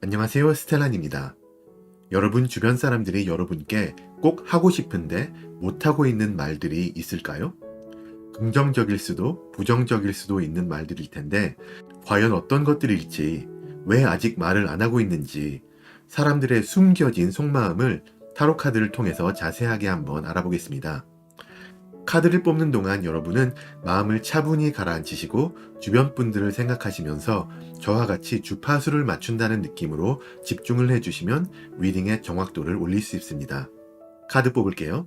안녕하세요, 스텔란입니다. 여러분 주변 사람들이 여러분께 꼭 하고 싶은데 못하고 있는 말들이 있을까요? 긍정적일 수도 부정적일 수도 있는 말들일 텐데 과연 어떤 것들일지, 왜 아직 말을 안 하고 있는지 사람들의 숨겨진 속마음을 타로 카드를 통해서 자세하게 한번 알아보겠습니다. 카드를 뽑는 동안 여러분은 마음을 차분히 가라앉히시고 주변 분들을 생각하시면서 저와 같이 주파수를 맞춘다는 느낌으로 집중을 해주시면 리딩의 정확도를 올릴 수 있습니다. 카드 뽑을게요.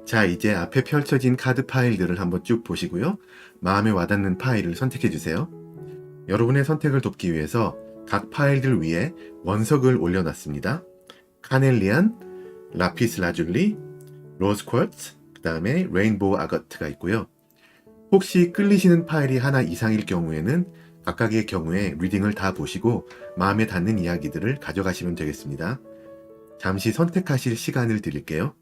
자, 이제 앞에 펼쳐진 카드 파일들을 한번 쭉 보시고요. 마음에 와닿는 파일을 선택해 주세요. 여러분의 선택을 돕기 위해서 각 파일들 위에 원석을 올려놨습니다. 카넬리안, 라피스 라줄리, 로즈 쿼츠, 그 다음에 레인보우 아거트가 있고요. 혹시 끌리시는 파일이 하나 이상일 경우에는 각각의 경우에 리딩을 다 보시고 마음에 닿는 이야기들을 가져가시면 되겠습니다. 잠시 선택하실 시간을 드릴게요.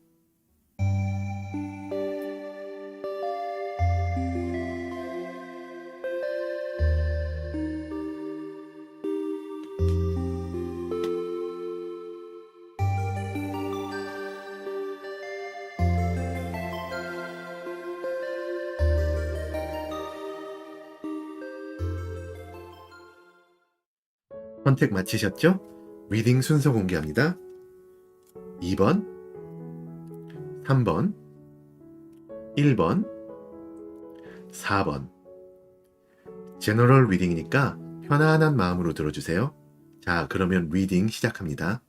선택 마치셨죠? 리딩 순서 공개합니다. 2번, 3번, 1번, 4번. 제너럴 리딩이니까 편안한 마음으로 들어주세요. 자, 그러면 리딩 시작합니다.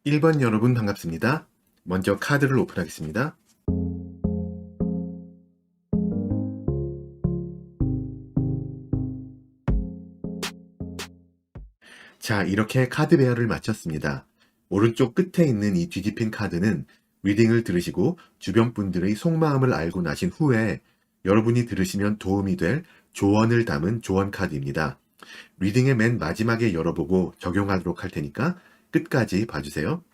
1번 여러분 반갑습니다. 먼저 카드를 오픈하겠습니다. 자, 이렇게 카드 배열을 마쳤습니다. 오른쪽 끝에 있는 이 뒤집힌 카드는 리딩을 들으시고 주변 분들의 속마음을 알고 나신 후에 여러분이 들으시면 도움이 될 조언을 담은 조언 카드입니다. 리딩의 맨 마지막에 열어보고 적용하도록 할 테니까 끝까지 봐주세요.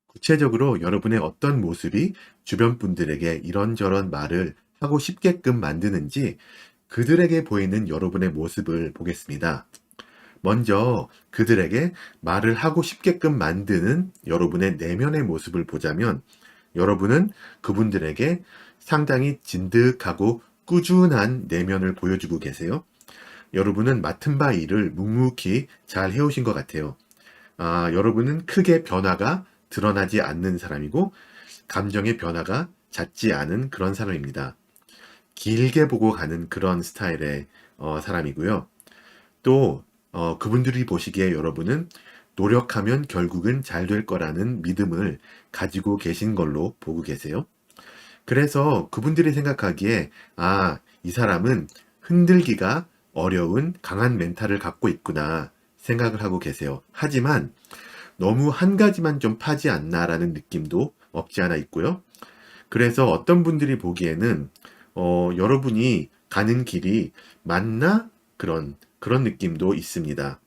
구체적으로 여러분의 어떤 모습이 주변 분들에게 이런저런 말을 하고 싶게끔 만드는지 그들에게 보이는 여러분의 모습을 보겠습니다. 먼저 그들에게 말을 하고 싶게끔 만드는 여러분의 내면의 모습을 보자면 여러분은 그분들에게 상당히 진득하고 꾸준한 내면을 보여주고 계세요. 여러분은 맡은 바 일을 묵묵히 잘 해오신 것 같아요. 여러분은 크게 변화가 드러나지 않는 사람이고 감정의 변화가 잦지 않은 그런 사람입니다. 길게 보고 가는 그런 스타일의 사람이고요. 또 그분들이 보시기에 여러분은 노력하면 결국은 잘 될 거라는 믿음을 가지고 계신 걸로 보고 계세요. 그래서 그분들이 생각하기에 이 사람은 흔들기가 어려운 강한 멘탈을 갖고 있구나 생각을 하고 계세요. 하지만 너무 한 가지만 좀 파지 않나라는 느낌도 없지 않아 있고요. 그래서 어떤 분들이 보기에는 여러분이 가는 길이 맞나? 그런 느낌도 있습니다.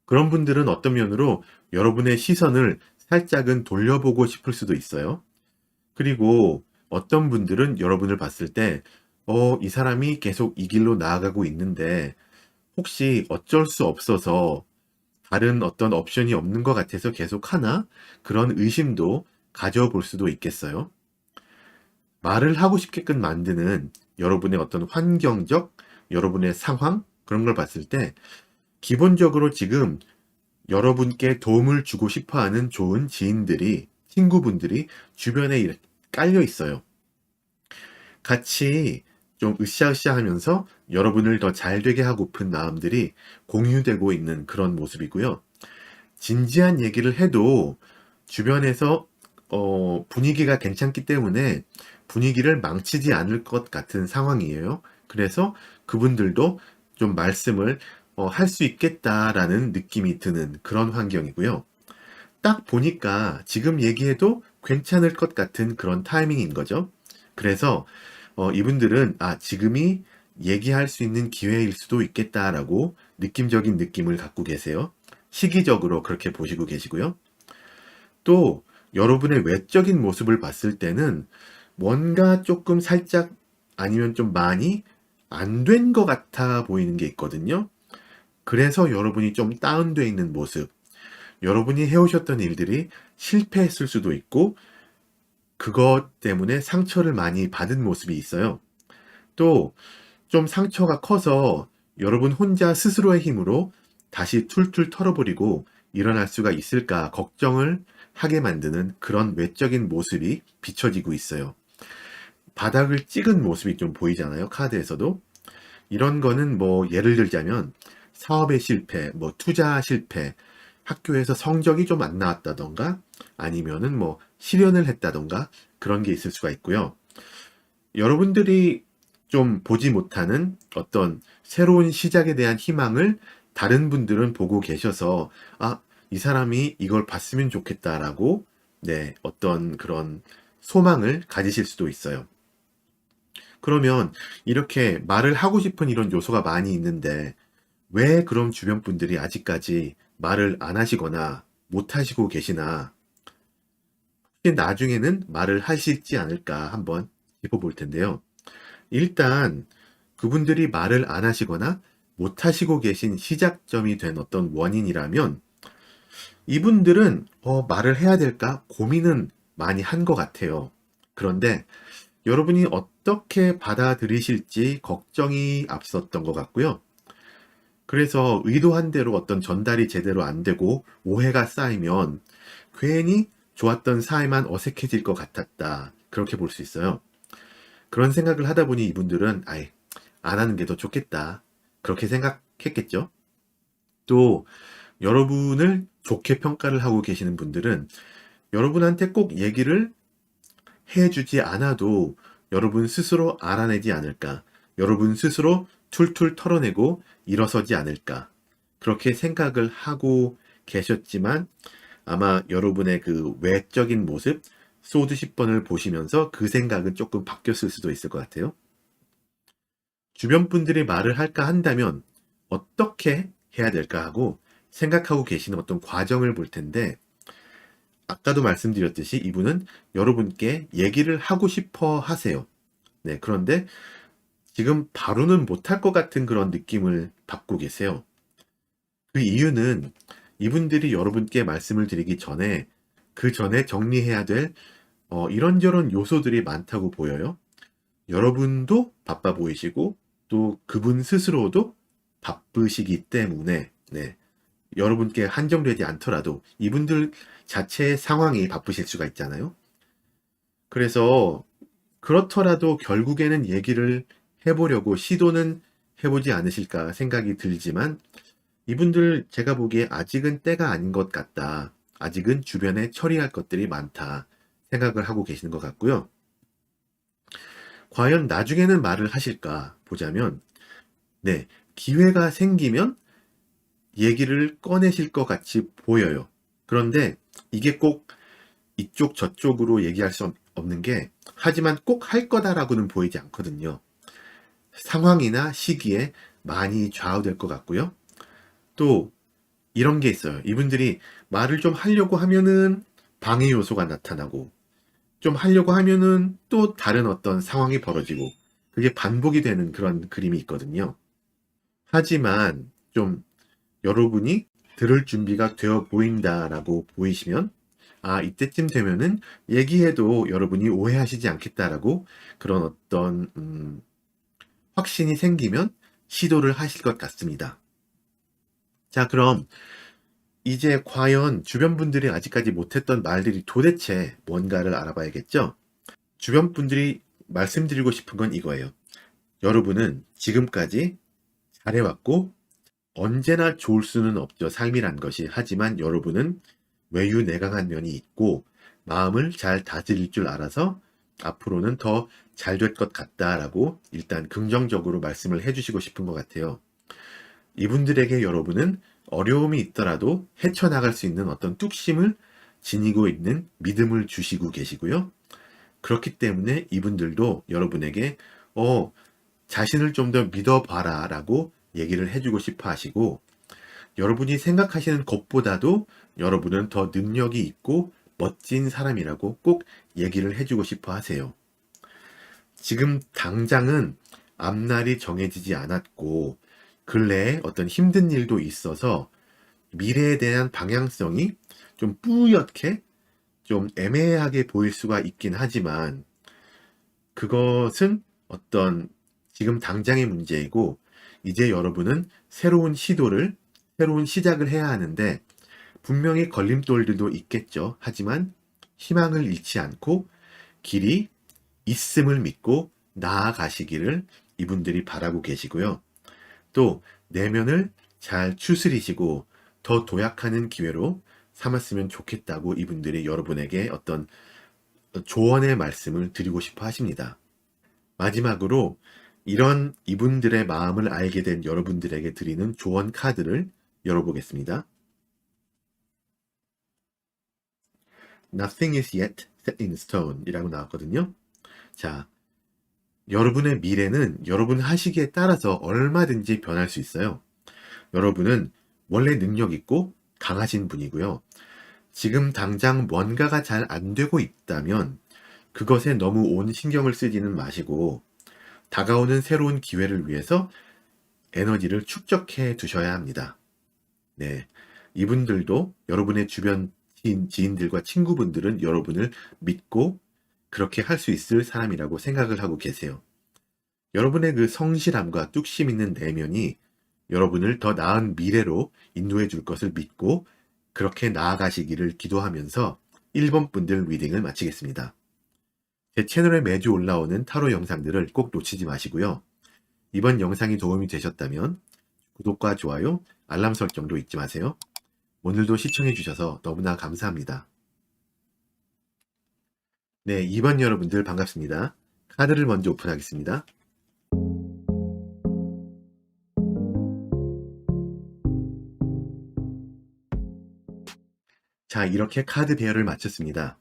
그런 분들은 어떤 면으로 여러분의 시선을 살짝은 돌려보고 싶을 수도 있어요. 그리고 어떤 분들은 여러분을 봤을 때, 이 사람이 계속 이 길로 나아가고 있는데, 혹시 어쩔 수 없어서 다른 어떤 옵션이 없는 것 같아서 계속 하나? 그런 의심도 가져볼 수도 있겠어요. 말을 하고 싶게끔 만드는 여러분의 어떤 환경적, 여러분의 상황, 그런 걸 봤을 때, 기본적으로 지금 여러분께 도움을 주고 싶어 하는 좋은 지인들이, 친구분들이 주변에 이렇게 깔려 있어요. 같이 좀 으쌰으쌰 하면서 여러분을 더 잘 되게 하고픈 마음들이 공유되고 있는 그런 모습이고요. 진지한 얘기를 해도 주변에서 분위기가 괜찮기 때문에 분위기를 망치지 않을 것 같은 상황이에요. 그래서 그분들도 좀 말씀을 할 수 있겠다라는 느낌이 드는 그런 환경이고요. 딱 보니까 지금 얘기해도 괜찮을 것 같은 그런 타이밍인 거죠. 그래서 이분들은 지금이 얘기할 수 있는 기회일 수도 있겠다라고 느낌적인 느낌을 갖고 계세요. 시기적으로 그렇게 보시고 계시고요. 또 여러분의 외적인 모습을 봤을 때는 뭔가 조금 살짝 아니면 좀 많이 안 된 것 같아 보이는 게 있거든요. 그래서 여러분이 좀 다운되어 있는 모습, 여러분이 해오셨던 일들이 실패했을 수도 있고 그것 때문에 상처를 많이 받은 모습이 있어요. 또 좀 상처가 커서 여러분 혼자 스스로의 힘으로 다시 툴툴 털어버리고 일어날 수가 있을까 걱정을 하게 만드는 그런 외적인 모습이 비춰지고 있어요. 바닥을 찍은 모습이 좀 보이잖아요. 카드에서도. 이런 거는 뭐 예를 들자면 사업의 실패, 뭐 투자 실패, 학교에서 성적이 좀 안 나왔다던가 아니면은 뭐 실연을 했다던가 그런 게 있을 수가 있고요. 여러분들이 좀 보지 못하는 어떤 새로운 시작에 대한 희망을 다른 분들은 보고 계셔서 이 사람이 이걸 봤으면 좋겠다라고 네, 어떤 그런 소망을 가지실 수도 있어요. 그러면 이렇게 말을 하고 싶은 이런 요소가 많이 있는데 왜 그럼 주변 분들이 아직까지 말을 안 하시거나 못 하시고 계시나? 혹시 나중에는 말을 하실지 않을까 한번 짚어볼 텐데요. 일단 그분들이 말을 안 하시거나 못 하시고 계신 시작점이 된 어떤 원인이라면 이분들은 말을 해야 될까 고민은 많이 한 것 같아요. 그런데 여러분이 어떻게 받아들이실지 걱정이 앞섰던 것 같고요. 그래서 의도한 대로 어떤 전달이 제대로 안 되고 오해가 쌓이면 괜히 좋았던 사이만 어색해질 것 같았다. 그렇게 볼 수 있어요. 그런 생각을 하다 보니 이분들은 아예 안 하는 게 더 좋겠다. 그렇게 생각했겠죠. 또 여러분을 좋게 평가를 하고 계시는 분들은 여러분한테 꼭 얘기를 해주지 않아도 여러분 스스로 알아내지 않을까. 여러분 스스로 툴툴 털어내고 일어서지 않을까. 그렇게 생각을 하고 계셨지만 아마 여러분의 그 외적인 모습, 소드 10번을 보시면서 그 생각은 조금 바뀌었을 수도 있을 것 같아요. 주변 분들이 말을 할까 한다면 어떻게 해야 될까 하고 생각하고 계시는 어떤 과정을 볼 텐데 아까도 말씀드렸듯이 이분은 여러분께 얘기를 하고 싶어 하세요. 네, 그런데 지금 바로는 못할 것 같은 그런 느낌을 받고 계세요. 그 이유는 이분들이 여러분께 말씀을 드리기 전에 그 전에 정리해야 될 이런저런 요소들이 많다고 보여요. 여러분도 바빠 보이시고 또 그분 스스로도 바쁘시기 때문에 네, 여러분께 한정되지 않더라도 이분들 자체의 상황이 바쁘실 수가 있잖아요. 그래서 그렇더라도 결국에는 얘기를 해보려고 시도는 해보지 않으실까 생각이 들지만 이분들 제가 보기에 아직은 때가 아닌 것 같다. 아직은 주변에 처리할 것들이 많다 생각을 하고 계시는 것 같고요. 과연 나중에는 말을 하실까 보자면 네, 기회가 생기면 얘기를 꺼내실 것 같이 보여요. 그런데 이게 꼭 이쪽 저쪽으로 얘기할 수 없는 게 하지만 꼭 할 거다라고는 보이지 않거든요. 상황이나 시기에 많이 좌우될 것 같고요. 또 이런 게 있어요. 이분들이 말을 좀 하려고 하면은 방해 요소가 나타나고 좀 하려고 하면은 또 다른 어떤 상황이 벌어지고 그게 반복이 되는 그런 그림이 있거든요. 하지만 좀 여러분이 들을 준비가 되어 보인다라고 보이시면 이때쯤 되면은 얘기해도 여러분이 오해하시지 않겠다라고 그런 어떤 확신이 생기면 시도를 하실 것 같습니다. 자, 그럼 이제 과연 주변 분들이 아직까지 못했던 말들이 도대체 뭔가를 알아봐야겠죠? 주변 분들이 말씀드리고 싶은 건 이거예요. 여러분은 지금까지 잘해왔고 언제나 좋을 수는 없죠. 삶이란 것이. 하지만 여러분은 외유내강한 면이 있고 마음을 잘 다스릴 줄 알아서 앞으로는 더 잘 될 것 같다라고 일단 긍정적으로 말씀을 해주시고 싶은 것 같아요. 이분들에게 여러분은 어려움이 있더라도 헤쳐나갈 수 있는 어떤 뚝심을 지니고 있는 믿음을 주시고 계시고요. 그렇기 때문에 이분들도 여러분에게 자신을 좀 더 믿어봐라 라고 얘기를 해주고 싶어 하시고, 여러분이 생각하시는 것보다도 여러분은 더 능력이 있고 멋진 사람이라고 꼭 얘기를 해주고 싶어 하세요. 지금 당장은 앞날이 정해지지 않았고 근래에 어떤 힘든 일도 있어서 미래에 대한 방향성이 좀 뿌옇게 좀 애매하게 보일 수가 있긴 하지만 그것은 어떤 지금 당장의 문제이고, 이제 여러분은 새로운 시작을 해야 하는데 분명히 걸림돌들도 있겠죠. 하지만 희망을 잃지 않고 길이 있음을 믿고 나아가시기를 이분들이 바라고 계시고요. 또 내면을 잘 추스리시고 더 도약하는 기회로 삼았으면 좋겠다고 이분들이 여러분에게 어떤 조언의 말씀을 드리고 싶어 하십니다. 마지막으로 이런 이분들의 마음을 알게 된 여러분들에게 드리는 조언 카드를 열어보겠습니다. Nothing is yet set in stone 이라고 나왔거든요. 자, 여러분의 미래는 여러분 하시기에 따라서 얼마든지 변할 수 있어요. 여러분은 원래 능력 있고 강하신 분이고요. 지금 당장 뭔가가 잘 안 되고 있다면 그것에 너무 온 신경을 쓰지는 마시고 다가오는 새로운 기회를 위해서 에너지를 축적해 두셔야 합니다. 네. 이분들도 여러분의 주변 지인들과 친구분들은 여러분을 믿고 그렇게 할 수 있을 사람이라고 생각을 하고 계세요. 여러분의 그 성실함과 뚝심 있는 내면이 여러분을 더 나은 미래로 인도해 줄 것을 믿고 그렇게 나아가시기를 기도하면서 1번 분들 리딩을 마치겠습니다. 제 채널에 매주 올라오는 타로 영상들을 꼭 놓치지 마시고요. 이번 영상이 도움이 되셨다면 구독과 좋아요, 알람 설정도 잊지 마세요. 오늘도 시청해주셔서 너무나 감사합니다. 네, 2번 여러분들 반갑습니다. 카드를 먼저 오픈하겠습니다. 자, 이렇게 카드 배열을 마쳤습니다.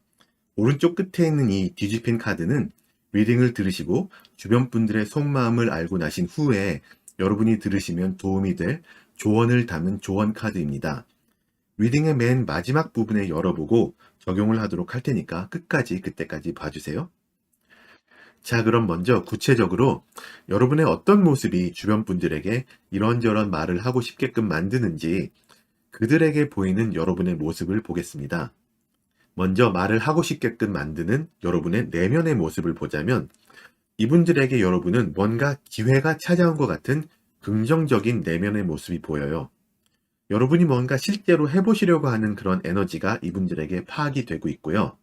오른쪽 끝에 있는 이 뒤집힌 카드는 리딩을 들으시고 주변 분들의 속마음을 알고 나신 후에 여러분이 들으시면 도움이 될 조언을 담은 조언 카드입니다. 리딩의 맨 마지막 부분에 열어보고 적용을 하도록 할 테니까 끝까지 그때까지 봐주세요. 자, 그럼 먼저 구체적으로 여러분의 어떤 모습이 주변 분들에게 이런저런 말을 하고 싶게끔 만드는지 그들에게 보이는 여러분의 모습을 보겠습니다. 먼저 말을 하고 싶게끔 만드는 여러분의 내면의 모습을 보자면 이분들에게 여러분은 뭔가 기회가 찾아온 것 같은 긍정적인 내면의 모습이 보여요. 여러분이 뭔가 실제로 해보시려고 하는 그런 에너지가 이분들에게 파악이 되고 있고요.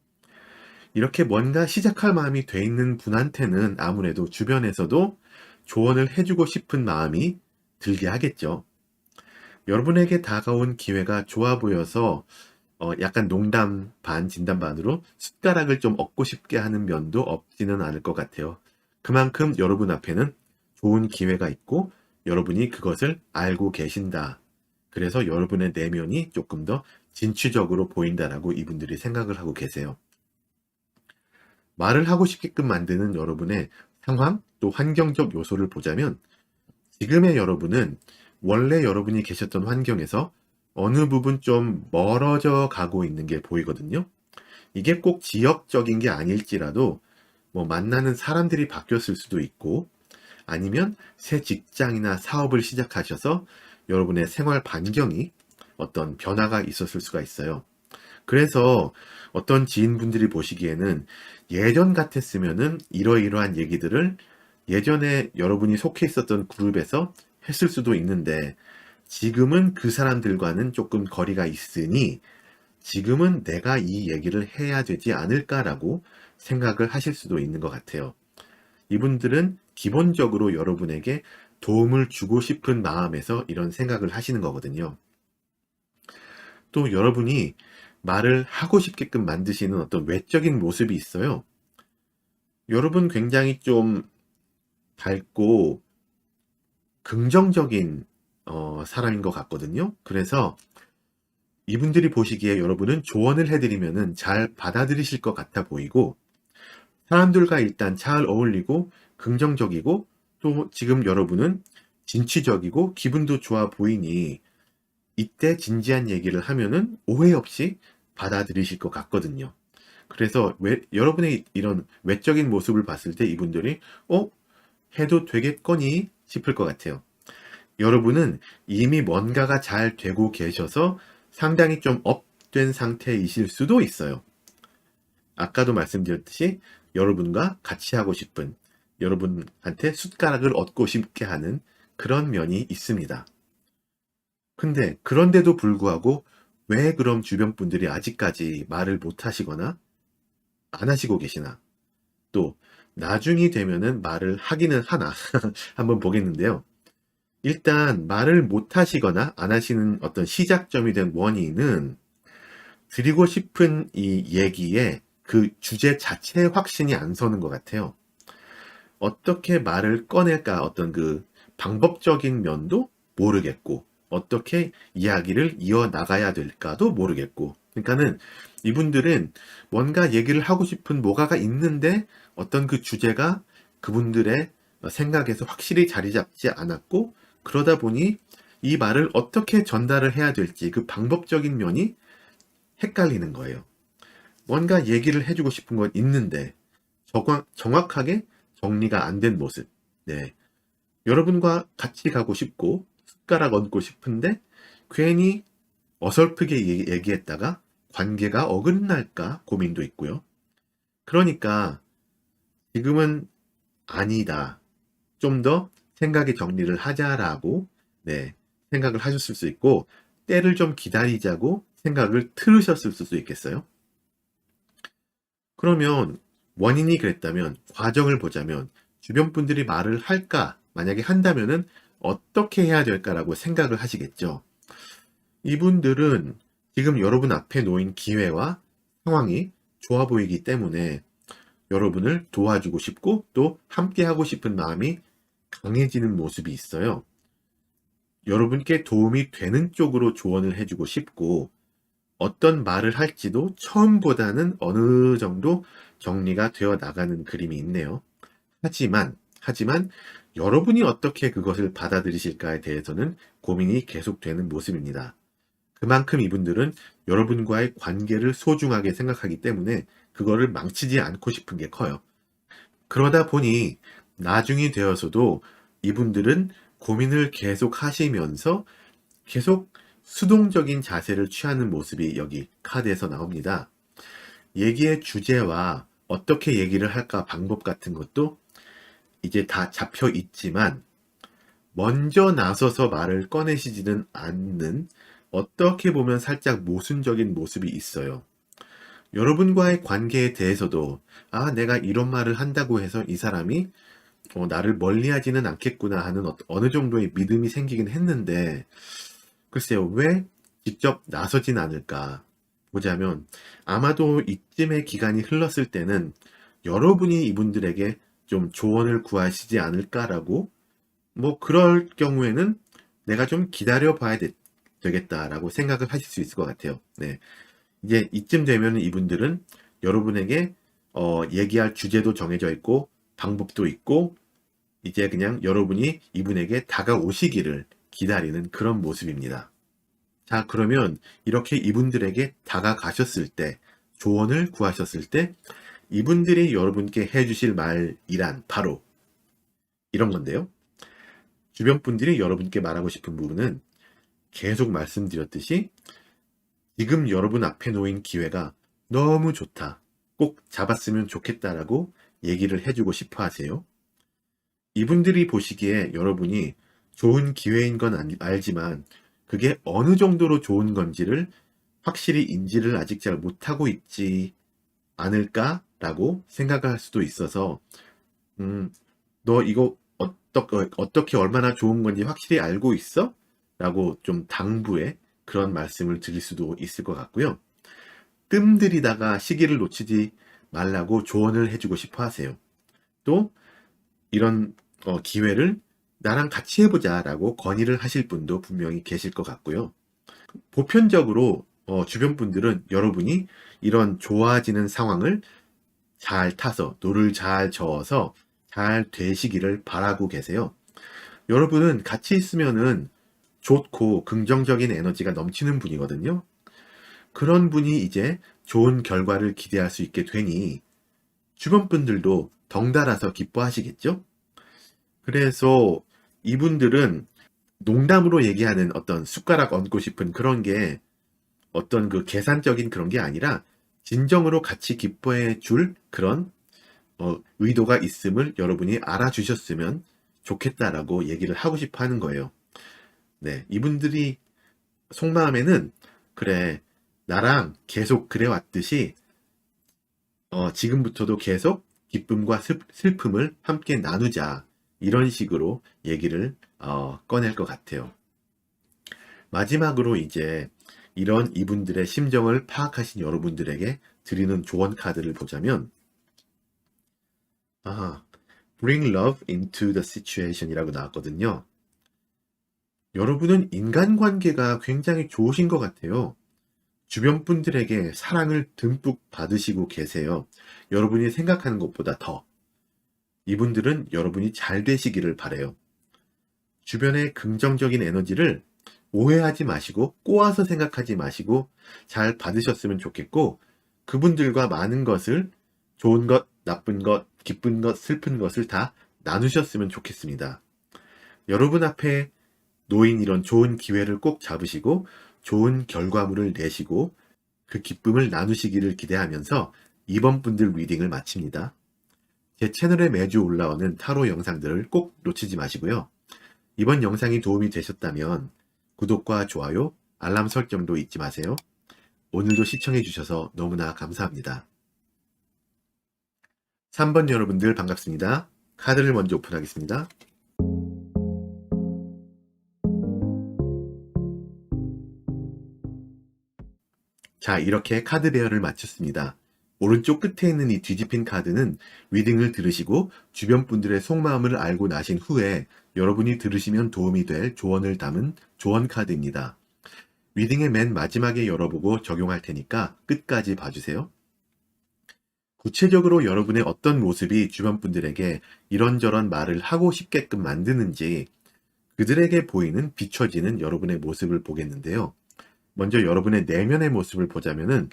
이렇게 뭔가 시작할 마음이 돼 있는 분한테는 아무래도 주변에서도 조언을 해주고 싶은 마음이 들게 하겠죠. 여러분에게 다가온 기회가 좋아 보여서 약간 농담 반 진담 반으로 숟가락을 좀 얻고 싶게 하는 면도 없지는 않을 것 같아요. 그만큼 여러분 앞에는 좋은 기회가 있고 여러분이 그것을 알고 계신다. 그래서 여러분의 내면이 조금 더 진취적으로 보인다라고 이분들이 생각을 하고 계세요. 말을 하고 싶게끔 만드는 여러분의 상황 또 환경적 요소를 보자면 지금의 여러분은 원래 여러분이 계셨던 환경에서 어느 부분 좀 멀어져 가고 있는 게 보이거든요. 이게 꼭 지역적인 게 아닐지라도 만나는 사람들이 바뀌었을 수도 있고 아니면 새 직장이나 사업을 시작하셔서 여러분의 생활 반경이 어떤 변화가 있었을 수가 있어요. 그래서 어떤 지인분들이 보시기에는 예전 같았으면은 이러이러한 얘기들을 예전에 여러분이 속해 있었던 그룹에서 했을 수도 있는데 지금은 그 사람들과는 조금 거리가 있으니 지금은 내가 이 얘기를 해야 되지 않을까라고 생각을 하실 수도 있는 것 같아요. 이분들은 기본적으로 여러분에게 도움을 주고 싶은 마음에서 이런 생각을 하시는 거거든요. 또 여러분이 말을 하고 싶게끔 만드시는 어떤 외적인 모습이 있어요. 여러분 굉장히 좀 밝고 긍정적인 사람인 것 같거든요. 그래서 이분들이 보시기에 여러분은 조언을 해드리면은 잘 받아들이실 것 같아 보이고 사람들과 일단 잘 어울리고 긍정적이고 또 지금 여러분은 진취적이고 기분도 좋아 보이니 이때 진지한 얘기를 하면은 오해 없이 받아들이실 것 같거든요. 그래서 여러분의 이런 외적인 모습을 봤을 때 이분들이 해도 되겠거니 싶을 것 같아요. 여러분은 이미 뭔가가 잘 되고 계셔서 상당히 좀 업된 상태이실 수도 있어요. 아까도 말씀드렸듯이 여러분과 같이 하고 싶은, 여러분한테 숟가락을 얻고 싶게 하는 그런 면이 있습니다. 근데 그런데도 불구하고 왜 그럼 주변 분들이 아직까지 말을 못 하시거나 안 하시고 계시나? 또 나중이 되면은 말을 하기는 하나 한번 보겠는데요. 일단 말을 못 하시거나 안 하시는 어떤 시작점이 된 원인은 드리고 싶은 이 얘기에 그 주제 자체의 확신이 안 서는 것 같아요. 어떻게 말을 꺼낼까 어떤 그 방법적인 면도 모르겠고 어떻게 이야기를 이어나가야 될까도 모르겠고 그러니까는 이분들은 뭔가 얘기를 하고 싶은 뭐가가 있는데 어떤 그 주제가 그분들의 생각에서 확실히 자리 잡지 않았고 그러다 보니 이 말을 어떻게 전달을 해야 될지 그 방법적인 면이 헷갈리는 거예요. 뭔가 얘기를 해주고 싶은 건 있는데 정확하게 정리가 안 된 모습. 네. 여러분과 같이 가고 싶고 숟가락 얹고 싶은데 괜히 어설프게 얘기했다가 관계가 어긋날까 고민도 있고요. 그러니까 지금은 아니다. 좀 더 생각의 정리를 하자라고 네, 생각을 하셨을 수 있고 때를 좀 기다리자고 생각을 틀으셨을 수도 있겠어요. 그러면 원인이 그랬다면 과정을 보자면 주변 분들이 말을 할까? 만약에 한다면은 어떻게 해야 될까라고 생각을 하시겠죠. 이분들은 지금 여러분 앞에 놓인 기회와 상황이 좋아 보이기 때문에 여러분을 도와주고 싶고 또 함께 하고 싶은 마음이 강해지는 모습이 있어요. 여러분께 도움이 되는 쪽으로 조언을 해주고 싶고 어떤 말을 할지도 처음보다는 어느 정도 정리가 되어 나가는 그림이 있네요. 하지만 여러분이 어떻게 그것을 받아들이실까에 대해서는 고민이 계속되는 모습입니다. 그만큼 이분들은 여러분과의 관계를 소중하게 생각하기 때문에 그거를 망치지 않고 싶은 게 커요. 그러다 보니 나중이 되어서도 이분들은 고민을 계속 하시면서 계속 수동적인 자세를 취하는 모습이 여기 카드에서 나옵니다. 얘기의 주제와 어떻게 얘기를 할까 방법 같은 것도 이제 다 잡혀 있지만 먼저 나서서 말을 꺼내시지는 않는 어떻게 보면 살짝 모순적인 모습이 있어요. 여러분과의 관계에 대해서도 내가 이런 말을 한다고 해서 이 사람이 나를 멀리하지는 않겠구나 하는 어느 정도의 믿음이 생기긴 했는데 글쎄요, 왜 직접 나서진 않을까 보자면 아마도 이쯤의 기간이 흘렀을 때는 여러분이 이분들에게 좀 조언을 구하시지 않을까라고 그럴 경우에는 내가 좀 기다려 봐야 되겠다라고 생각을 하실 수 있을 것 같아요. 네. 이제 이쯤 되면 이분들은 여러분에게 얘기할 주제도 정해져 있고 방법도 있고 이제 그냥 여러분이 이분에게 다가오시기를 기다리는 그런 모습입니다. 자, 그러면 이렇게 이분들에게 다가가셨을 때, 조언을 구하셨을 때, 이분들이 여러분께 해주실 말이란 바로 이런 건데요. 주변 분들이 여러분께 말하고 싶은 부분은 계속 말씀드렸듯이 지금 여러분 앞에 놓인 기회가 너무 좋다. 꼭 잡았으면 좋겠다라고 얘기를 해주고 싶어 하세요. 이분들이 보시기에 여러분이 좋은 기회인 건 알지만 그게 어느 정도로 좋은 건지를 확실히 인지를 아직 잘 못하고 있지 않을까라고 생각할 수도 있어서 너 이거 어떻게 얼마나 좋은 건지 확실히 알고 있어? 라고 좀 당부의 그런 말씀을 드릴 수도 있을 것 같고요. 뜸들이다가 시기를 놓치지 말라고 조언을 해주고 싶어 하세요. 또 이런 기회를 나랑 같이 해보자 라고 건의를 하실 분도 분명히 계실 것 같고요. 보편적으로 주변 분들은 여러분이 이런 좋아지는 상황을 잘 타서 노를 잘 저어서 잘 되시기를 바라고 계세요. 여러분은 같이 있으면은 좋고 긍정적인 에너지가 넘치는 분이거든요. 그런 분이 이제 좋은 결과를 기대할 수 있게 되니 주변 분들도 덩달아서 기뻐하시겠죠? 그래서 이분들은 농담으로 얘기하는 어떤 숟가락 얹고 싶은 그런 게 어떤 그 계산적인 그런 게 아니라 진정으로 같이 기뻐해 줄 그런 의도가 있음을 여러분이 알아주셨으면 좋겠다라고 얘기를 하고 싶어 하는 거예요. 네, 이분들이 속마음에는 그래, 나랑 계속 그래 왔듯이 지금부터도 계속 기쁨과 슬픔을 함께 나누자. 이런 식으로 얘기를 꺼낼 것 같아요. 마지막으로 이제 이런 이분들의 심정을 파악하신 여러분들에게 드리는 조언 카드를 보자면 Bring love into the situation 이라고 나왔거든요. 여러분은 인간관계가 굉장히 좋으신 것 같아요. 주변 분들에게 사랑을 듬뿍 받으시고 계세요. 여러분이 생각하는 것보다 더. 이분들은 여러분이 잘 되시기를 바라요. 주변의 긍정적인 에너지를 오해하지 마시고 꼬아서 생각하지 마시고 잘 받으셨으면 좋겠고 그분들과 많은 것을 좋은 것, 나쁜 것, 기쁜 것, 슬픈 것을 다 나누셨으면 좋겠습니다. 여러분 앞에 놓인 이런 좋은 기회를 꼭 잡으시고 좋은 결과물을 내시고 그 기쁨을 나누시기를 기대하면서 이번 분들 리딩을 마칩니다. 제 채널에 매주 올라오는 타로 영상들을 꼭 놓치지 마시고요. 이번 영상이 도움이 되셨다면 구독과 좋아요, 알람 설정도 잊지 마세요. 오늘도 시청해주셔서 너무나 감사합니다. 3번 여러분들 반갑습니다. 카드를 먼저 오픈하겠습니다. 자, 이렇게 카드 배열을 마쳤습니다. 오른쪽 끝에 있는 이 뒤집힌 카드는 리딩을 들으시고 주변 분들의 속마음을 알고 나신 후에 여러분이 들으시면 도움이 될 조언을 담은 조언 카드입니다. 리딩의 맨 마지막에 열어보고 적용할 테니까 끝까지 봐주세요. 구체적으로 여러분의 어떤 모습이 주변 분들에게 이런저런 말을 하고 싶게끔 만드는지 그들에게 보이는 비춰지는 여러분의 모습을 보겠는데요. 먼저 여러분의 내면의 모습을 보자면은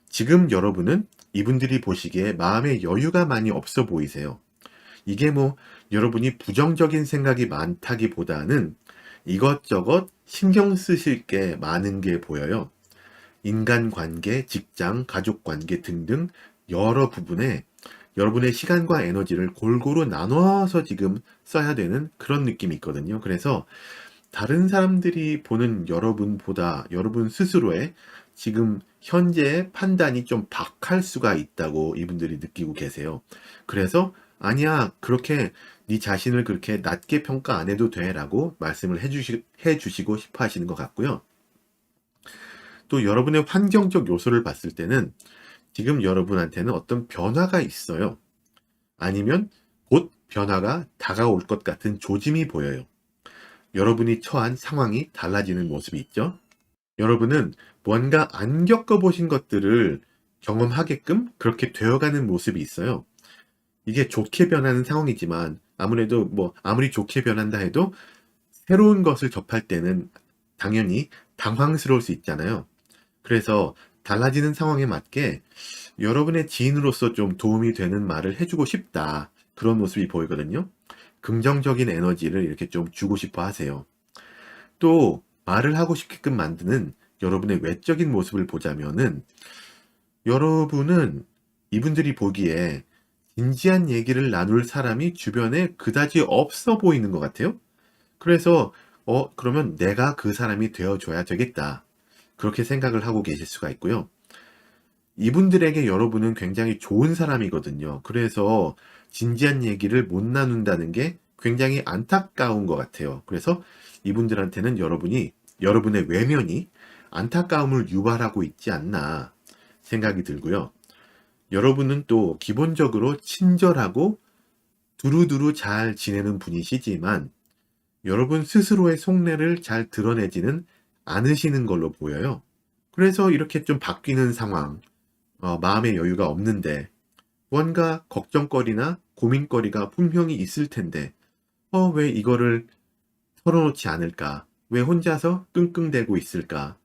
지금 여러분은 이분들이 보시기에 마음의 여유가 많이 없어 보이세요. 이게 뭐 여러분이 부정적인 생각이 많다기보다는 이것저것 신경 쓰실 게 많은 게 보여요. 인간관계, 직장, 가족관계 등등 여러 부분에 여러분의 시간과 에너지를 골고루 나눠서 지금 써야 되는 그런 느낌이 있거든요. 그래서 다른 사람들이 보는 여러분보다 여러분 스스로의 지금 현재의 판단이 좀 박할 수가 있다고 이분들이 느끼고 계세요. 그래서 아니야, 그렇게 네 자신을 그렇게 낮게 평가 안 해도 돼 라고 말씀을 해주시고 싶어 하시는 것 같고요. 또 여러분의 환경적 요소를 봤을 때는 지금 여러분한테는 어떤 변화가 있어요. 아니면 곧 변화가 다가올 것 같은 조짐이 보여요. 여러분이 처한 상황이 달라지는 모습이 있죠. 여러분은 뭔가 안 겪어보신 것들을 경험하게끔 그렇게 되어가는 모습이 있어요. 이게 좋게 변하는 상황이지만 아무래도 아무리 좋게 변한다 해도 새로운 것을 접할 때는 당연히 당황스러울 수 있잖아요. 그래서 달라지는 상황에 맞게 여러분의 지인으로서 좀 도움이 되는 말을 해주고 싶다. 그런 모습이 보이거든요. 긍정적인 에너지를 이렇게 좀 주고 싶어 하세요. 또 말을 하고 싶게끔 만드는 여러분의 외적인 모습을 보자면은 여러분은 이분들이 보기에 진지한 얘기를 나눌 사람이 주변에 그다지 없어 보이는 것 같아요. 그래서 그러면 내가 그 사람이 되어줘야 되겠다. 그렇게 생각을 하고 계실 수가 있고요. 이분들에게 여러분은 굉장히 좋은 사람이거든요. 그래서 진지한 얘기를 못 나눈다는 게 굉장히 안타까운 것 같아요. 그래서 이분들한테는 여러분의 외면이 안타까움을 유발하고 있지 않나 생각이 들고요. 여러분은 또 기본적으로 친절하고 두루두루 잘 지내는 분이시지만 여러분 스스로의 속내를 잘 드러내지는 않으시는 걸로 보여요. 그래서 이렇게 좀 바뀌는 상황, 마음의 여유가 없는데 뭔가 걱정거리나 고민거리가 분명히 있을 텐데 왜 이거를 털어놓지 않을까? 왜 혼자서 끙끙대고 있을까?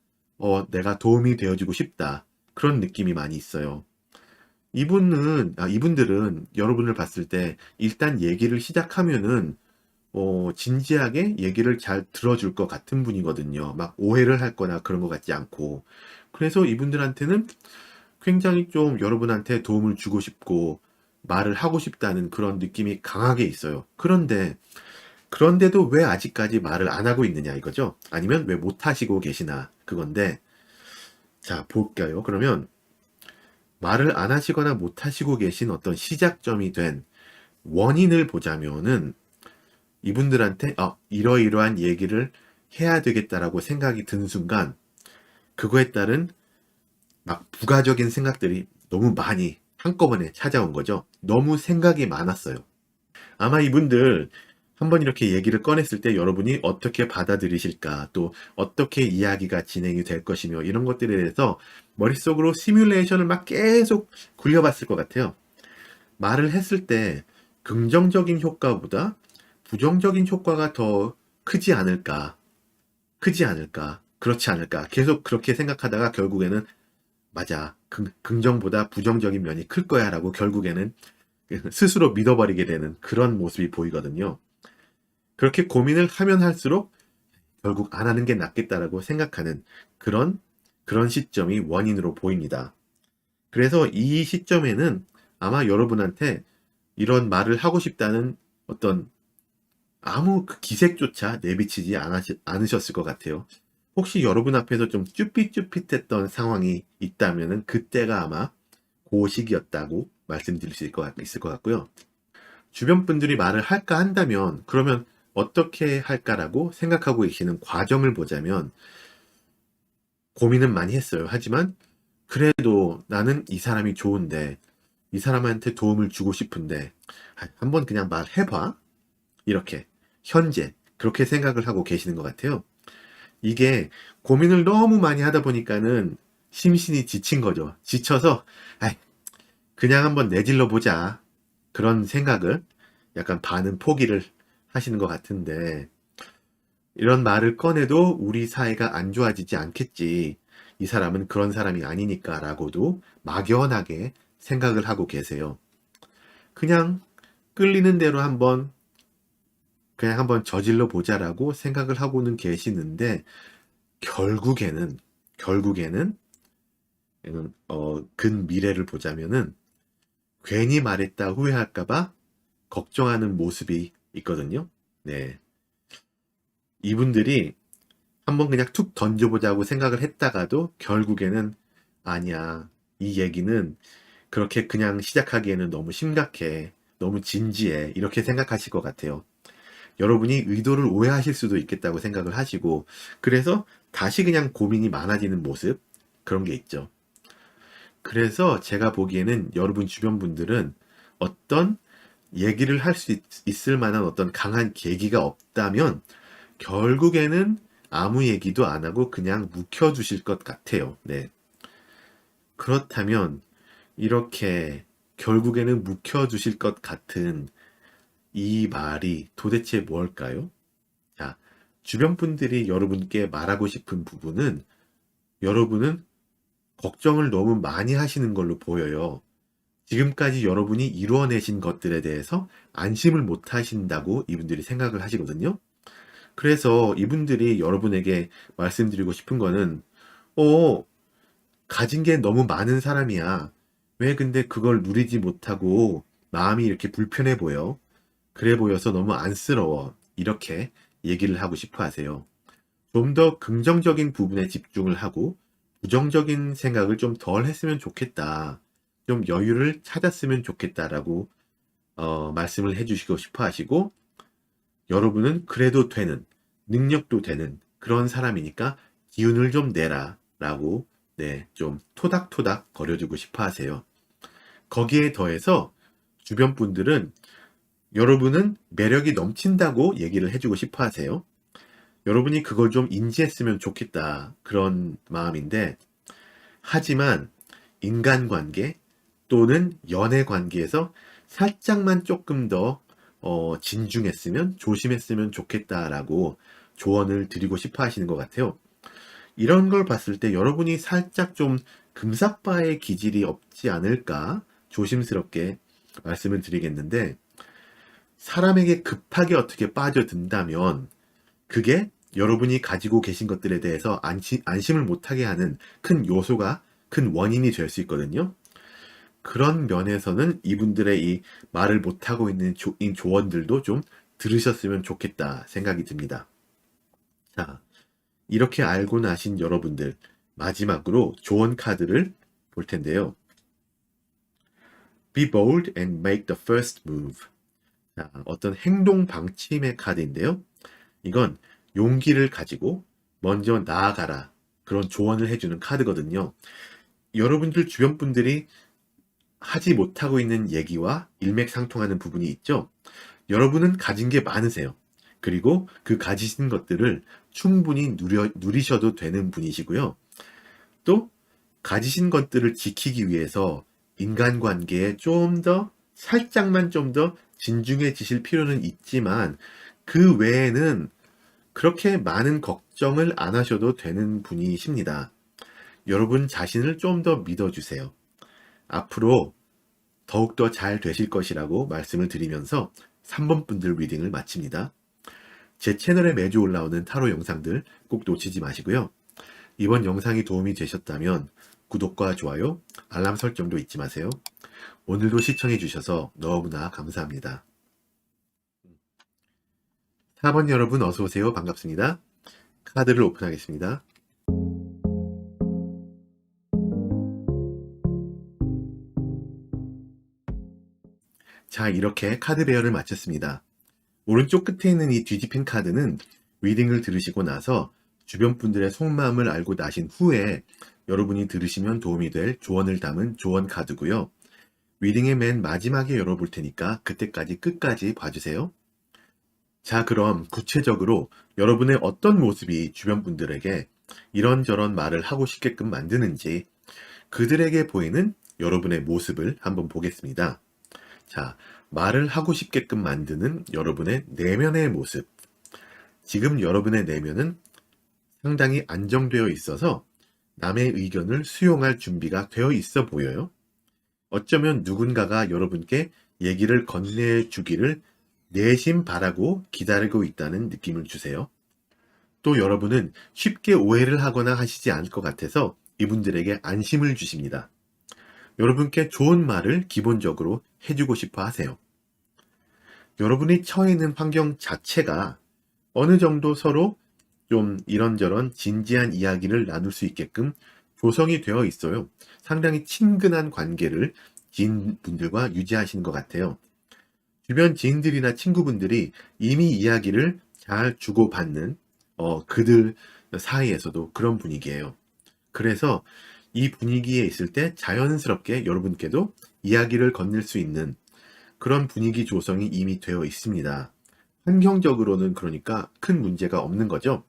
내가 도움이 되어주고 싶다. 그런 느낌이 많이 있어요. 이분들은 여러분을 봤을 때 일단 얘기를 시작하면은 진지하게 얘기를 잘 들어줄 것 같은 분이거든요. 막 오해를 할 거나 그런 것 같지 않고. 그래서 이분들한테는 굉장히 좀 여러분한테 도움을 주고 싶고 말을 하고 싶다는 그런 느낌이 강하게 있어요. 그런데도 왜 아직까지 말을 안 하고 있느냐 이거죠? 아니면 왜 못 하시고 계시나 그건데, 자, 볼까요? 그러면 말을 안 하시거나 못 하시고 계신 어떤 시작점이 된 원인을 보자면은 이분들한테 이러이러한 얘기를 해야 되겠다라고 생각이 든 순간 그거에 따른 막 부가적인 생각들이 너무 많이 한꺼번에 찾아온 거죠. 너무 생각이 많았어요. 아마 이분들 한번 이렇게 얘기를 꺼냈을 때 여러분이 어떻게 받아들이실까, 또 어떻게 이야기가 진행이 될 것이며 이런 것들에 대해서 머릿속으로 시뮬레이션을 막 계속 굴려봤을 것 같아요. 말을 했을 때 긍정적인 효과보다 부정적인 효과가 더 크지 않을까, 그렇지 않을까 계속 그렇게 생각하다가 결국에는 맞아, 긍정보다 부정적인 면이 클 거야 라고 결국에는 스스로 믿어버리게 되는 그런 모습이 보이거든요. 그렇게 고민을 하면 할수록 결국 안 하는 게 낫겠다라고 생각하는 그런 시점이 원인으로 보입니다. 그래서 이 시점에는 아마 여러분한테 이런 말을 하고 싶다는 어떤 아무 그 기색조차 내비치지 않으셨을 것 같아요. 혹시 여러분 앞에서 좀 쭈삣쭈삣했던 상황이 있다면은 그때가 아마 그 시기였다고 말씀드릴 수 있을 것 같고요. 주변 분들이 말을 할까 한다면 그러면 어떻게 할까라고 생각하고 계시는 과정을 보자면 고민은 많이 했어요. 하지만 그래도 나는 이 사람이 좋은데 이 사람한테 도움을 주고 싶은데 한번 그냥 말해봐. 이렇게 현재 그렇게 생각을 하고 계시는 것 같아요. 이게 고민을 너무 많이 하다 보니까는 심신이 지친 거죠. 지쳐서 아이, 그냥 한번 내질러 보자. 그런 생각을 약간 반은 포기를 하시는 것 같은데 이런 말을 꺼내도 우리 사이가 안 좋아지지 않겠지. 이 사람은 그런 사람이 아니니까 라고도 막연하게 생각을 하고 계세요. 그냥 끌리는 대로 그냥 한번 저질러 보자라고 생각을 하고는 계시는데 결국에는 근 미래를 보자면은 괜히 말했다 후회할까봐 걱정하는 모습이 있거든요. 네. 이분들이 한번 그냥 툭 던져보자고 생각을 했다가도 결국에는 아니야. 이 얘기는 그렇게 그냥 시작하기에는 너무 심각해. 너무 진지해. 이렇게 생각하실 것 같아요. 여러분이 의도를 오해하실 수도 있겠다고 생각을 하시고, 그래서 다시 그냥 고민이 많아지는 모습, 그런 게 있죠. 그래서 제가 보기에는 여러분 주변 분들은 어떤 얘기를 할 수 있을 만한 어떤 강한 계기가 없다면 결국에는 아무 얘기도 안 하고 그냥 묵혀두실 것 같아요. 네. 그렇다면 이렇게 결국에는 묵혀두실 것 같은 이 말이 도대체 뭘까요? 자, 주변 분들이 여러분께 말하고 싶은 부분은 여러분은 걱정을 너무 많이 하시는 걸로 보여요. 지금까지 여러분이 이루어내신 것들에 대해서 안심을 못 하신다고 이분들이 생각을 하시거든요. 그래서 이분들이 여러분에게 말씀드리고 싶은 거는, 어, 가진 게 너무 많은 사람이야. 왜 근데 그걸 누리지 못하고 마음이 이렇게 불편해 보여? 그래 보여서 너무 안쓰러워. 이렇게 얘기를 하고 싶어 하세요. 좀 더 긍정적인 부분에 집중을 하고 부정적인 생각을 좀 덜 했으면 좋겠다. 좀 여유를 찾았으면 좋겠다라고 말씀을 해주시고 싶어 하시고, 여러분은 그래도 되는, 능력도 되는 그런 사람이니까 기운을 좀 내라 라고 네, 좀 토닥토닥 거려주고 싶어 하세요. 거기에 더해서 주변 분들은 여러분은 매력이 넘친다고 얘기를 해주고 싶어 하세요. 여러분이 그걸 좀 인지했으면 좋겠다. 그런 마음인데, 하지만 인간관계 또는 연애관계에서 살짝만 조금 더 진중했으면, 조심했으면 좋겠다라고 조언을 드리고 싶어 하시는 것 같아요. 이런 걸 봤을 때 여러분이 살짝 좀 금사빠의 기질이 없지 않을까 조심스럽게 말씀을 드리겠는데, 사람에게 급하게 어떻게 빠져든다면 그게 여러분이 가지고 계신 것들에 대해서 안심을 못하게 하는 큰 요소가, 큰 원인이 될 수 있거든요. 그런 면에서는 이분들의 이 말을 못하고 있는 조언들도 좀 들으셨으면 좋겠다 생각이 듭니다. 자, 이렇게 알고 나신 여러분들, 마지막으로 조언 카드를 볼 텐데요. Be bold and make the first move. 자, 어떤 행동 방침의 카드인데요. 이건 용기를 가지고 먼저 나아가라. 그런 조언을 해주는 카드거든요. 여러분들 주변 분들이 하지 못하고 있는 얘기와 일맥상통하는 부분이 있죠. 여러분은 가진 게 많으세요. 그리고 그 가지신 것들을 충분히 누리셔도 되는 분이시고요. 또 가지신 것들을 지키기 위해서 인간관계에 좀 더 살짝만 좀 더 진중해지실 필요는 있지만, 그 외에는 그렇게 많은 걱정을 안 하셔도 되는 분이십니다. 여러분 자신을 좀 더 믿어주세요. 앞으로 더욱더 잘 되실 것이라고 말씀을 드리면서 3번 분들 리딩을 마칩니다. 제 채널에 매주 올라오는 타로 영상들 꼭 놓치지 마시고요. 이번 영상이 도움이 되셨다면 구독과 좋아요, 알람 설정도 잊지 마세요. 오늘도 시청해 주셔서 너무나 감사합니다. 4번 여러분 어서 오세요. 반갑습니다. 카드를 오픈하겠습니다. 자, 이렇게 카드 배열을 마쳤습니다. 오른쪽 끝에 있는 이 뒤집힌 카드는 리딩을 들으시고 나서 주변 분들의 속마음을 알고 나신 후에 여러분이 들으시면 도움이 될 조언을 담은 조언 카드고요. 리딩의 맨 마지막에 열어볼 테니까 그때까지 끝까지 봐주세요. 자, 그럼 구체적으로 여러분의 어떤 모습이 주변 분들에게 이런저런 말을 하고 싶게끔 만드는지, 그들에게 보이는 여러분의 모습을 한번 보겠습니다. 자, 말을 하고 싶게끔 만드는 여러분의 내면의 모습. 지금 여러분의 내면은 상당히 안정되어 있어서 남의 의견을 수용할 준비가 되어 있어 보여요. 어쩌면 누군가가 여러분께 얘기를 건네주기를 내심 바라고 기다리고 있다는 느낌을 주세요. 또 여러분은 쉽게 오해를 하거나 하시지 않을 것 같아서 이분들에게 안심을 주십니다. 여러분께 좋은 말을 기본적으로 해주고 싶어 하세요. 여러분이 처해 있는 환경 자체가 어느 정도 서로 좀 이런저런 진지한 이야기를 나눌 수 있게끔 조성이 되어 있어요. 상당히 친근한 관계를 지인분들과 유지하시는 것 같아요. 주변 지인들이나 친구분들이 이미 이야기를 잘 주고받는 그들 사이에서도 그런 분위기예요. 그래서 이 분위기에 있을 때 자연스럽게 여러분께도 이야기를 건넬 수 있는 그런 분위기 조성이 이미 되어 있습니다. 환경적으로는 그러니까 큰 문제가 없는 거죠.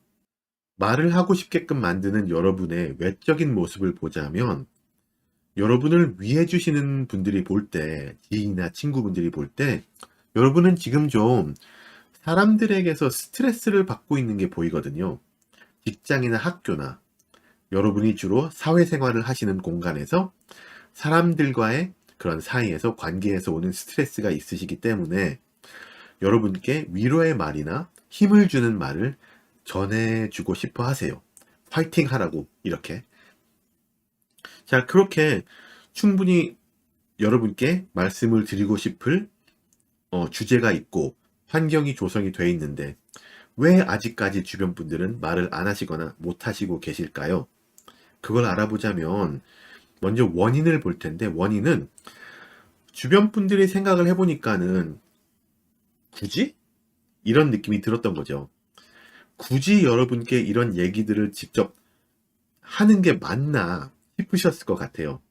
말을 하고 싶게끔 만드는 여러분의 외적인 모습을 보자면, 여러분을 위해 주시는 분들이 볼 때, 지인이나 친구분들이 볼 때, 여러분은 지금 좀 사람들에게서 스트레스를 받고 있는 게 보이거든요. 직장이나 학교나 여러분이 주로 사회생활을 하시는 공간에서 사람들과의 그런 사이에서 관계에서 오는 스트레스가 있으시기 때문에 여러분께 위로의 말이나 힘을 주는 말을 전해주고 싶어 하세요. 파이팅 하라고 이렇게. 자, 그렇게 충분히 여러분께 말씀을 드리고 싶을 주제가 있고 환경이 조성이 돼 있는데 왜 아직까지 주변 분들은 말을 안 하시거나 못 하시고 계실까요? 그걸 알아보자면 먼저 원인을 볼 텐데, 원인은 주변 분들이 생각을 해보니까는 굳이? 이런 느낌이 들었던 거죠. 굳이 여러분께 이런 얘기들을 직접 하는 게 맞나 싶으셨을 것 같아요.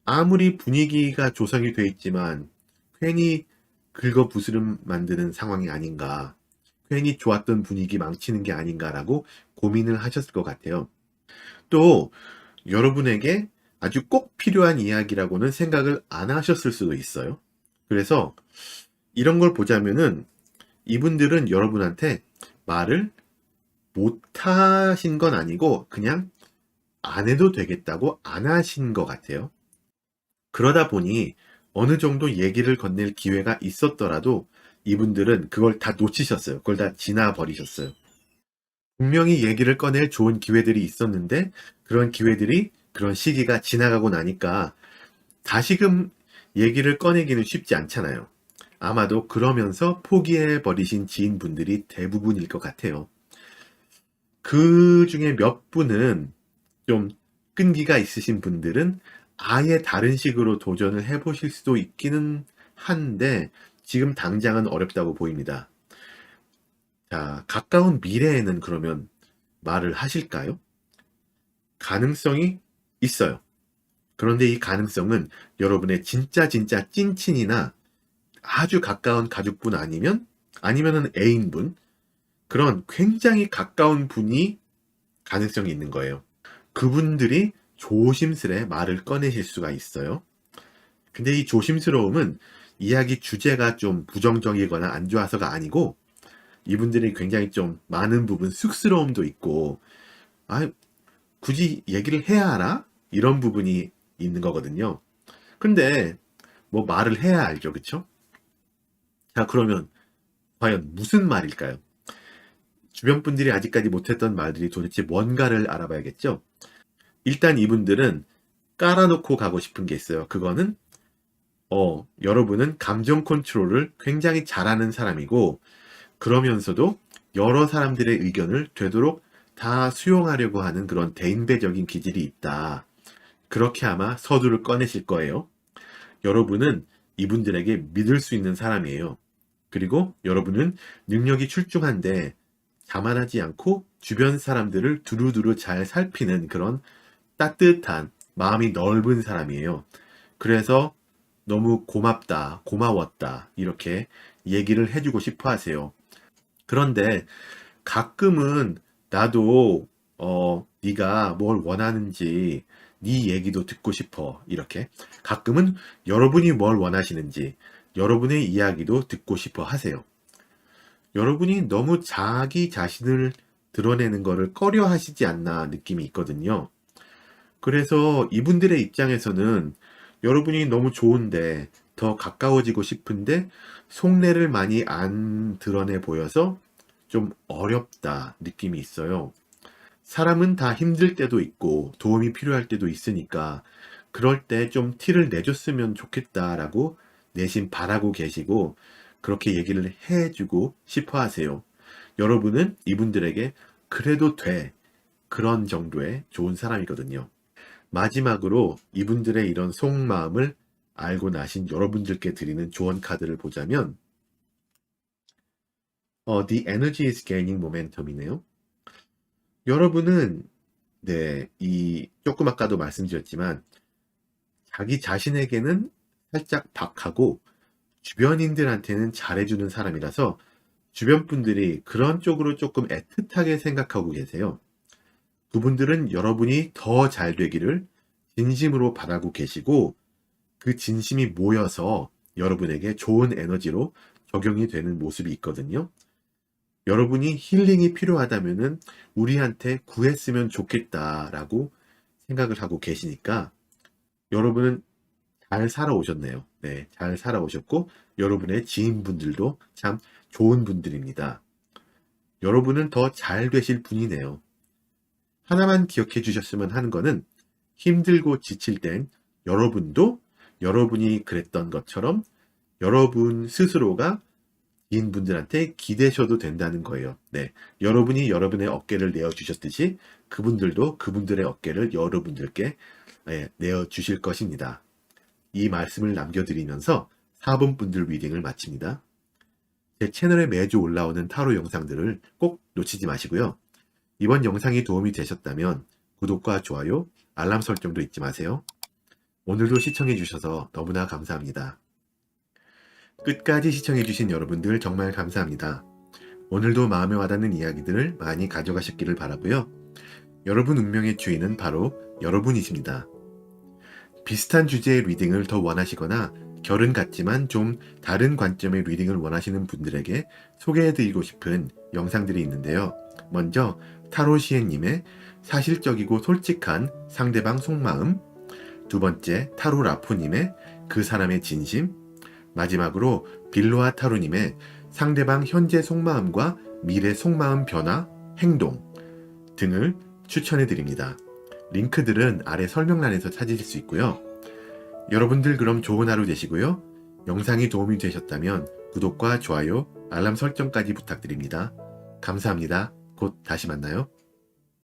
아무리 분위기가 조성이 돼 있지만 괜히 긁어부스럼 만드는 상황이 아닌가, 괜히 좋았던 분위기 망치는 게 아닌가라고 고민을 하셨을 것 같아요. 또 여러분에게 아주 꼭 필요한 이야기라고는 생각을 안 하셨을 수도 있어요. 그래서 이런 걸 보자면은 이분들은 여러분한테 말을 못 하신 건 아니고 그냥 안 해도 되겠다고 안 하신 것 같아요. 그러다 보니 어느 정도 얘기를 건넬 기회가 있었더라도 이분들은 그걸 다 놓치셨어요. 그걸 다 지나버리셨어요. 분명히 얘기를 꺼낼 좋은 기회들이 있었는데 그런 기회들이, 그런 시기가 지나가고 나니까 다시금 얘기를 꺼내기는 쉽지 않잖아요. 아마도 그러면서 포기해버리신 지인분들이 대부분일 것 같아요. 그 중에 몇 분은, 좀 끈기가 있으신 분들은 아예 다른 식으로 도전을 해보실 수도 있기는 한데 지금 당장은 어렵다고 보입니다. 자, 가까운 미래에는 그러면 말을 하실까요? 가능성이 있어요. 그런데 이 가능성은 여러분의 진짜 찐친이나 아주 가까운 가족분 아니면은 애인분, 그런 굉장히 가까운 분이 가능성이 있는 거예요. 그분들이 조심스레 말을 꺼내실 수가 있어요. 근데 이 조심스러움은 이야기 주제가 좀 부정적이거나 안 좋아서가 아니고 이분들이 굉장히 좀 많은 부분 쑥스러움도 있고, 아, 굳이 얘기를 해야 하나? 이런 부분이 있는 거거든요. 근데 뭐 말을 해야 알죠, 그쵸? 자, 그러면 과연 무슨 말일까요? 주변 분들이 아직까지 못했던 말들이 도대체 뭔가를 알아봐야겠죠? 일단 이분들은 깔아놓고 가고 싶은 게 있어요. 그거는 여러분은 감정 컨트롤을 굉장히 잘하는 사람이고, 그러면서도 여러 사람들의 의견을 되도록 다 수용하려고 하는 그런 대인배적인 기질이 있다. 그렇게 아마 서두를 꺼내실 거예요. 여러분은 이분들에게 믿을 수 있는 사람이에요. 그리고 여러분은 능력이 출중한데 자만하지 않고 주변 사람들을 두루두루 잘 살피는 그런 따뜻한 마음이 넓은 사람이에요. 그래서 너무 고맙다, 고마웠다 이렇게 얘기를 해주고 싶어 하세요. 그런데 가끔은 나도 네가 뭘 원하는지 네 얘기도 듣고 싶어, 이렇게 가끔은 여러분이 뭘 원하시는지 여러분의 이야기도 듣고 싶어 하세요. 여러분이 너무 자기 자신을 드러내는 거를 꺼려 하시지 않나 느낌이 있거든요. 그래서 이분들의 입장에서는 여러분이 너무 좋은데 더 가까워지고 싶은데 속내를 많이 안 드러내 보여서 좀 어렵다 느낌이 있어요. 사람은 다 힘들 때도 있고 도움이 필요할 때도 있으니까 그럴 때 좀 티를 내줬으면 좋겠다라고 내심 바라고 계시고 그렇게 얘기를 해주고 싶어 하세요. 여러분은 이분들에게 그래도 돼, 그런 정도의 좋은 사람이거든요. 마지막으로 이분들의 이런 속마음을 알고 나신 여러분들께 드리는 조언 카드를 보자면 The energy is gaining momentum이네요. 여러분은 조금 아까도 말씀드렸지만 자기 자신에게는 살짝 박하고 주변인들한테는 잘해주는 사람이라서 주변 분들이 그런 쪽으로 조금 애틋하게 생각하고 계세요. 그분들은 여러분이 더 잘 되기를 진심으로 바라고 계시고 그 진심이 모여서 여러분에게 좋은 에너지로 적용이 되는 모습이 있거든요. 여러분이 힐링이 필요하다면은 우리한테 구했으면 좋겠다라고 생각을 하고 계시니까 여러분은 잘 살아오셨네요. 네, 잘 살아오셨고 여러분의 지인분들도 참 좋은 분들입니다. 여러분은 더 잘 되실 분이네요. 하나만 기억해 주셨으면 하는 거는 힘들고 지칠 땐 여러분도 여러분이 그랬던 것처럼 여러분 스스로가 지인분들한테 기대셔도 된다는 거예요. 네, 여러분이 여러분의 어깨를 내어주셨듯이 그분들도 그분들의 어깨를 여러분들께 내어주실 것입니다. 이 말씀을 남겨드리면서 4번 분들 리딩을 마칩니다. 제 채널에 매주 올라오는 타로 영상들을 꼭 놓치지 마시고요. 이번 영상이 도움이 되셨다면 구독과 좋아요, 알람 설정도 잊지 마세요. 오늘도 시청해주셔서 너무나 감사합니다. 끝까지 시청해주신 여러분들 정말 감사합니다. 오늘도 마음에 와닿는 이야기들을 많이 가져가셨기를 바라고요. 여러분 운명의 주인은 바로 여러분이십니다. 비슷한 주제의 리딩을 더 원하시거나 결은 같지만 좀 다른 관점의 리딩을 원하시는 분들에게 소개해드리고 싶은 영상들이 있는데요. 먼저 타로 시엔님의 사실적이고 솔직한 상대방 속마음, 두 번째 타로 라포님의 그 사람의 진심, 마지막으로 빌로아 타로님의 상대방 현재 속마음과 미래 속마음 변화, 행동 등을 추천해드립니다. 링크들은 아래 설명란에서 찾으실 수 있고요. 여러분들 그럼 좋은 하루 되시고요. 영상이 도움이 되셨다면 구독과 좋아요, 알람 설정까지 부탁드립니다. 감사합니다. 곧 다시 만나요.